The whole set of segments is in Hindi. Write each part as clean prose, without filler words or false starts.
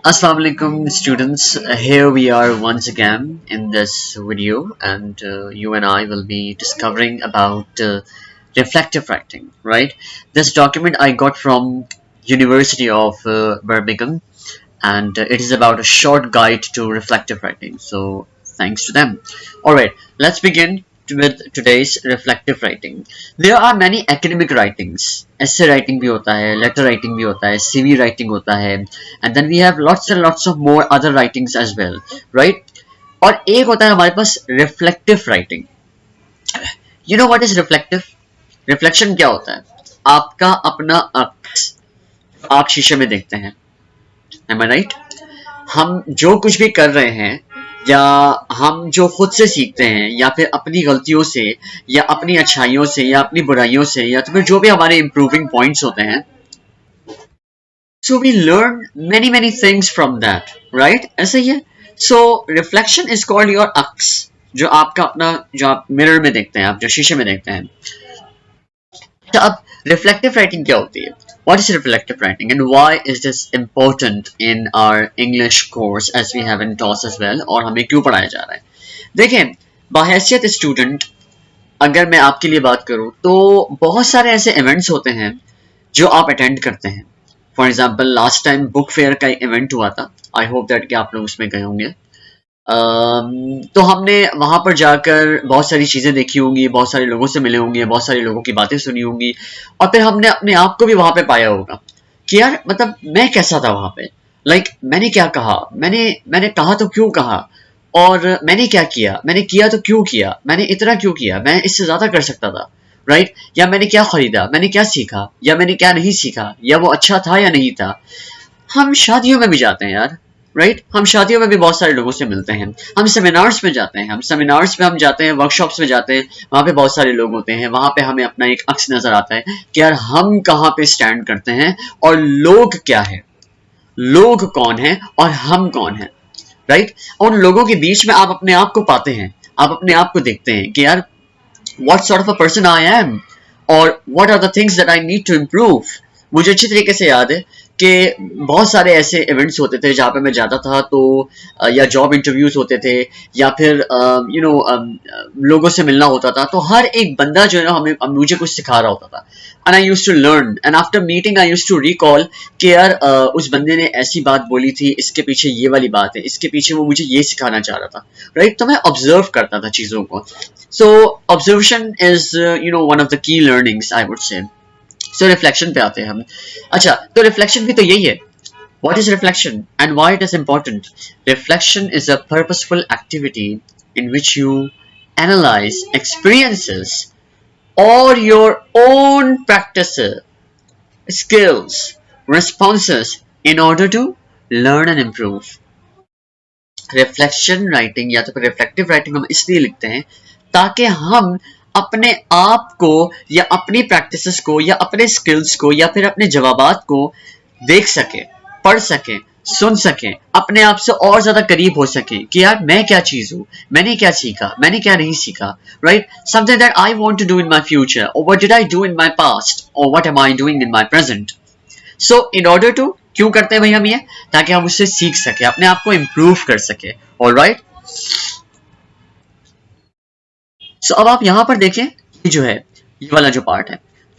Assalamu alaikum students. Here we are once again in this video, and you and I will be discovering about reflective writing, right? This document I got from University of Birmingham, and it is about a short guide to reflective writing. So thanks to them. All right, let's begin with today's reflective writing. There are many academic writings. Essay writing भी होता है, letter writing भी होता है, CV writing होता है, and then we have lots and lots of more other writings as well, right? और एक होता है हमारे पास reflective writing. You know what is reflective? Reflection क्या होता है? आपका अपना अक्स आप शीशे में देखते हैं. Am I right? हम जो कुछ भी कर रहे हैं या हम जो खुद से सीखते हैं या फिर अपनी गलतियों से या अपनी अच्छाइयों से या अपनी बुराइयों से या तो फिर जो भी हमारे इम्प्रूविंग पॉइंट्स होते हैं, so we learn many many things from that, right? ऐसे ही है. So reflection is called your अक्स, जो आपका अपना, जो आप मिरर में देखते हैं, आप जो शीशे में देखते हैं. तो अब रिफ्लेक्टिव राइटिंग क्या होती है? What is reflective writing and why is this important in our English course as we have in TOS as well, और हमें क्यों पढ़ाया जा रहा है? देखें, बाहैसियत स्टूडेंट अगर मैं आपके लिए बात करूं तो बहुत सारे ऐसे इवेंट्स होते हैं जो आप अटेंड करते हैं. For example last time book fair का इवेंट हुआ था. आई होप दैट कि आप लोग उसमें गए होंगे. तो हमने वहां पर जाकर बहुत सारी चीजें देखी होंगी, बहुत सारे लोगों से मिले होंगे, बहुत सारे लोगों की बातें सुनी होंगी, और फिर हमने अपने आप को भी वहां पे पाया होगा कि यार मतलब मैं कैसा था वहां पे. मैंने क्या कहा, मैंने कहा तो क्यों कहा, और मैंने क्या किया, मैंने किया तो क्यों किया, मैंने इतना क्यों किया, मैं इससे ज्यादा कर सकता था, राइट? या मैंने क्या खरीदा, मैंने क्या सीखा, या मैंने क्या नहीं सीखा, या वो अच्छा था या नहीं था. हम शादियों में भी जाते हैं यार, राइट? हम शादियों में भी बहुत सारे लोगों से मिलते हैं. हम सेमिनार्स में जाते हैं, हम सेमिनार्स में हम जाते हैं, वर्कशॉप्स में जाते हैं, वहां पे बहुत सारे लोग होते हैं. वहां पे हमें अपना एक अक्स नजर आता है कि यार हम कहाँ पे स्टैंड करते हैं और लोग क्या है, लोग कौन है और हम कौन है, राइट? उन लोगों के बीच में आप अपने आप को पाते हैं, आप अपने आप को देखते हैं कि यार what sort of a person I am or what are the things that I need to improve. मुझे अच्छी तरीके से याद है कि बहुत सारे ऐसे इवेंट्स होते थे जहाँ पे मैं जाता था, तो या जॉब इंटरव्यूज होते थे या फिर लोगों से मिलना होता था, तो हर एक बंदा जो है ना हमें मुझे कुछ सिखा रहा होता था. And I used to learn, and after meeting I used to recall कि यार उस बंदे ने ऐसी बात बोली थी, इसके पीछे ये वाली बात है, इसके पीछे वो मुझे ये सिखाना चाह रहा था, राइट? तो मैं ऑब्जर्व करता था चीज़ों को. So observation is one of the key learnings I would say. So reflection पे आते हैं हम. अच्छा, तो रिफ्लेक्शन भी तो यही है. What is reflection and why it is important? Reflection is a purposeful activity in which you analyze experiences or your own practices, skills, responses in order to learn and improve. Reflection writing या तो फिर रिफ्लेक्टिव राइटिंग हम इसलिए लिखते हैं ताकि हम अपने आप को या अपनी प्रैक्टिसेस को या अपने स्किल्स को या फिर अपने जवाबात को देख सके, पढ़ सके, सुन सके, अपने आप से और ज्यादा करीब हो सके कि यार मैं क्या चीज हूँ, मैंने क्या सीखा, मैंने क्या नहीं सीखा, right? Something that I want to do in my future, और what did I do in my past, और what am I doing in my present. So in order to, क्यों करते हैं भाई हम ये? ताकि हम उससे सीख सके, अपने आप को इम्प्रूव कर सके. ऑलराइट, सो अब आप यहां पर देखें, ये जो है, ये वाला जो पार्ट है,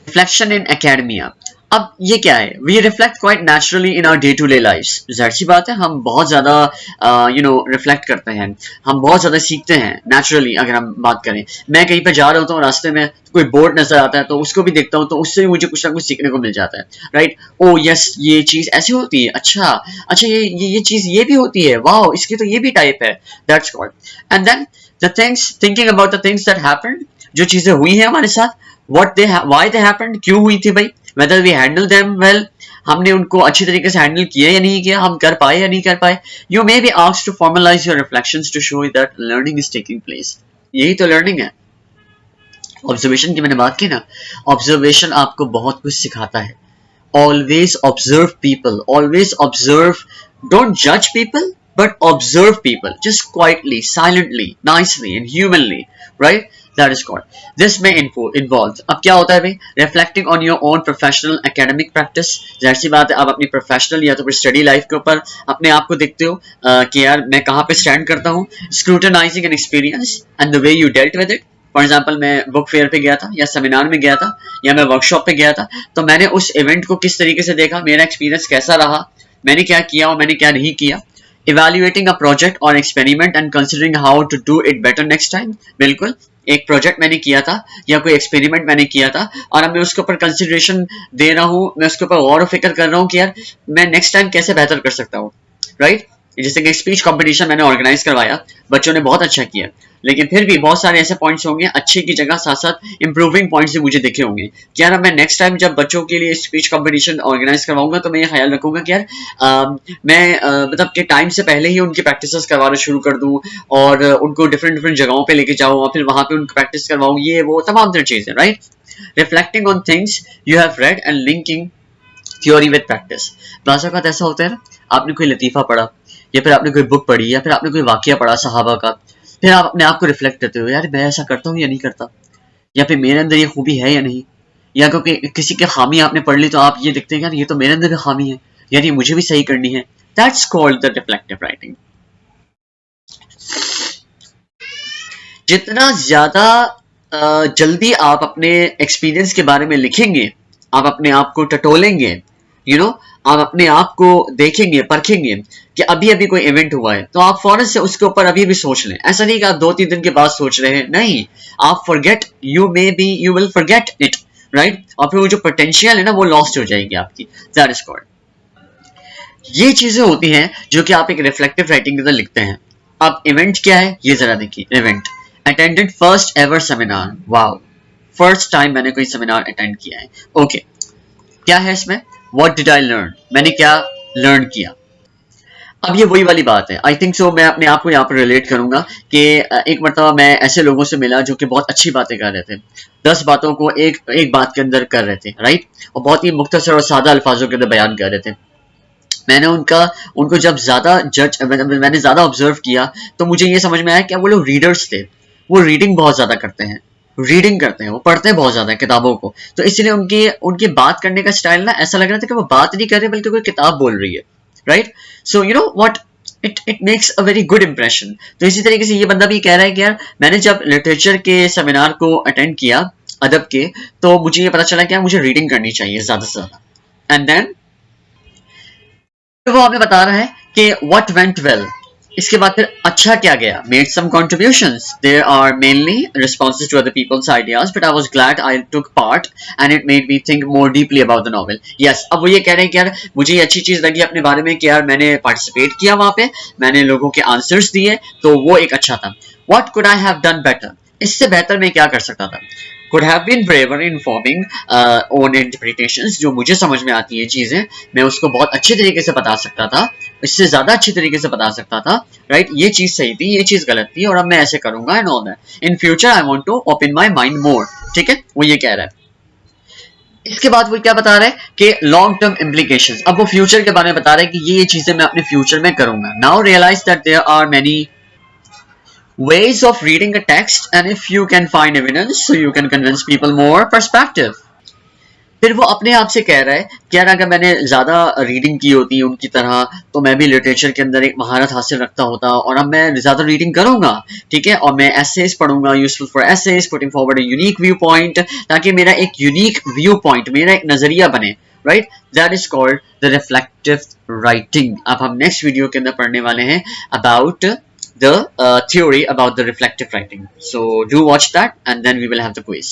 रिफ्लेक्शन इन एकेडमिया. अब ये क्या है? We reflect quite naturally in our day to day lifes. जाहिर सी बात है, हम बहुत ज्यादा रिफ्लेक्ट करते हैं, हम बहुत ज्यादा सीखते हैं नेचुरली. अगर हम बात करें, मैं कहीं पर जा रहा होता हूँ, रास्ते में कोई बोर्ड नजर आता है तो उसको भी देखता हूँ, तो उससे भी मुझे कुछ ना कुछ सीखने को मिल जाता है, राइट? ओ यस, ये चीज ऐसी होती है, अच्छा अच्छा, ये चीज ये भी होती है, वाह, इसकी तो ये भी टाइप है. That's called. And then the things, thinking about the things that happened, जो चीजें हुई हैं हमारे साथ, व्हाई दे हैपेंड, क्यों हुई थी भाई, whether we handle them well, हमने उनको अच्छी तरीके से हैंडल किया या नहीं किया, हम कर पाए या नहीं कर पाए. You may be asked to formalize your reflections to show that learning is taking place. यही तो लर्निंग है. ऑब्जर्वेशन की मैंने बात की ना, ऑब्जर्वेशन आपको बहुत कुछ सिखाता है. Always observe people, always observe, don't judge people but observe people, just quietly, silently, nicely and humanly, right? That is called this में इन्वॉल्व। अब क्या होता है भाई, reflecting on your own professional academic practice. जाहिर सी बात है, आप अपनी प्रोफेशनल या तो फिर स्टडी लाइफ के ऊपर अपने आप को देखते हो कि यार मैं कहाँ पे स्टैंड करता हूँ। Scrutinising an experience and the way you dealt with it. For example, मैं बुक फेयर पे गया था या सेमिनार में गया था या मैं वर्कशॉप पे गया था, तो मैंने उस इवेंट को किस तरीके से देखा, मेरा एक्सपीरियंस कैसा रहा, मैंने क्या किया और मैंने क्या नहीं किया। इवेल्युएटिंग अ प्रोजेक्ट और experiment and considering how to do it better next time. बिल्कुल, एक प्रोजेक्ट मैंने किया था या कोई एक्सपेरिमेंट मैंने किया था और अब मैं उसके ऊपर कंसिडरेशन दे रहा हूँ, मैं उसके ऊपर गौर फिक्र कर रहा हूँ कि यार मैं नेक्स्ट टाइम कैसे बेहतर कर सकता हूँ, राइट। जैसे कि स्पीच कंपटीशन मैंने ऑर्गेनाइज करवाया, बच्चों ने बहुत अच्छा किया, लेकिन फिर भी बहुत सारे ऐसे पॉइंट्स होंगे अच्छे की जगह साथ साथ इंप्रूविंग पॉइंट्स भी मुझे दिखे होंगे कि यार मैं नेक्स्ट टाइम जब बच्चों के लिए स्पीच कंपटीशन ऑर्गेनाइज करवाऊंगा तो मैं ये ख्याल रखूंगा कि यार मैं मतलब कि टाइम से पहले ही उनकी प्रैक्टिस करवाना शुरू कर दूं और उनको डिफरेंट डिफरेंट जगहों पे लेके जाऊं और फिर वहां पे उनको प्रैक्टिस करवाऊं, ये वो तमाम तरह चीजें, right. Reflecting on things you have read and linking theory with practice. बाज़ औक़ात ऐसा होता है ना, आपने कोई लतीफ़ा पढ़ा या फिर आपने कोई बुक पढ़ी या फिर आपने कोई वाक़या पढ़ा सहाबा का, फिर आप अपने आप को रिफ्लेक्ट करते हो, यार मैं ऐसा करता हूँ या नहीं करता, या फिर मेरे अंदर ये खूबी है या नहीं, या क्योंकि किसी की खामी आपने पढ़ ली तो आप ये देखते हैं यार ये तो मेरे अंदर भी खामी है, यार ये मुझे भी सही करनी है। That's called the reflective writing. जितना ज्यादा जल्दी आप अपने एक्सपीरियंस के बारे में लिखेंगे, आप अपने आप को टटोलेंगे, आप अपने आप को देखेंगे, परखेंगे कि अभी अभी कोई इवेंट हुआ है तो आप फौरन से उसके ऊपर अभी भी सोच लें। ऐसा नहीं कि आप 2-3 दिन के बाद सोच रहे हैं, नहीं, आप forget, you will forget it, right. और फिर वो जो पोटेंशियल है ना वो लॉस्ट हो जाएगी आपकी। दैट इज कॉल्ड, ये चीजें होती हैं जो कि आप एक रिफ्लेक्टिव राइटिंग के अंदर लिखते हैं। अब इवेंट क्या है ये जरा देखिए। Event, attended first ever seminar, wow, first time मैंने कोई सेमिनार अटेंड किया है। ओके, क्या है इसमें, व्हाट डिड आई लर्न, मैंने क्या लर्न किया। अब ये वही वाली बात है, आई थिंक सो मैं अपने आप को यहाँ पर रिलेट करूंगा कि एक मरतबा मैं ऐसे लोगों से मिला जो कि बहुत अच्छी बातें कर रहे थे, 10 बातों को एक बात के अंदर कर रहे थे, राइट, और बहुत ही मुख्तसर और सादा अल्फाजों के अंदर बयान कर रहे थे। मैंने उनको जब ज्यादा मैंने ज्यादा ऑब्जर्व किया तो मुझे ये समझ में आया कि वो लोग रीडर्स थे, वो रीडिंग बहुत ज्यादा करते हैं, वो पढ़ते हैं बहुत ज्यादा किताबों को, तो इसलिए उनकी बात करने का स्टाइल ना ऐसा लग रहा था कि वो बात नहीं कर रहे बल्कि कोई किताब बोल रही है, right. So you know what, it makes a very good impression. तो इसी तरीके से ये बंदा भी कह रहा है कि यार मैंने जब लिटरेचर के सेमिनार को अटेंड किया, अदब के, तो मुझे ये पता चला कि यार मुझे रीडिंग करनी चाहिए ज्यादा से ज्यादा। एंड देन वो हमें बता रहा है कि what went well, इसके बाद फिर अच्छा क्या गया, made some contributions, there are mainly responses to other people's ideas but I was glad I took part and it made me think more deeply about the novel. Yes, अब वो ये कह रहे हैं कि यार मुझे ये अच्छी चीज लगी अपने बारे में कि यार मैंने पार्टिसिपेट किया वहां पे, मैंने लोगों के आंसर्स दिए, तो वो एक अच्छा था। What could I have done better, इससे बेहतर मैं क्या कर सकता था। could have been braver in forming own interpretations, जो मुझे समझ में आती है चीजें मैं उसको बहुत अच्छे तरीके से बता सकता था, इससे ज्यादा अच्छी तरीके से बता सकता था, राइट। ये चीज सही थी, ये चीज गलत थी और अब मैं ऐसे करूंगा and all that. In future I want to open my mind more, ठीक है, वो ये कह रहा है। इसके बाद वो क्या बता रहे हैं कि लॉन्ग टर्म इम्प्लीकेशंस, अब वो फ्यूचर के बारे में बता रहे हैं कि ये चीजें मैं अपने फ्यूचर में करूंगा। Now realize that there are many ways of reading a text and if you can find evidence so you can convince people more perspective। फिर वो अपने आप से कह रहा है कि यार अगर मैंने ज्यादा रीडिंग की होती उनकी तरह तो मैं भी लिटरेचर के अंदर एक महारत हासिल रखता होता, और अब मैं ज्यादा रीडिंग करूंगा, ठीक है, और मैं एसेज पढ़ूंगा, useful for essays, putting forward a unique viewpoint, ताकि मेरा एक यूनिक व्यू पॉइंट, मेरा एक नजरिया बने, right. That is called the reflective writing. अब हम नेक्स्ट वीडियो के अंदर पढ़ने वाले हैं about the theory about the reflective writing. So do watch that and then we will have the quiz.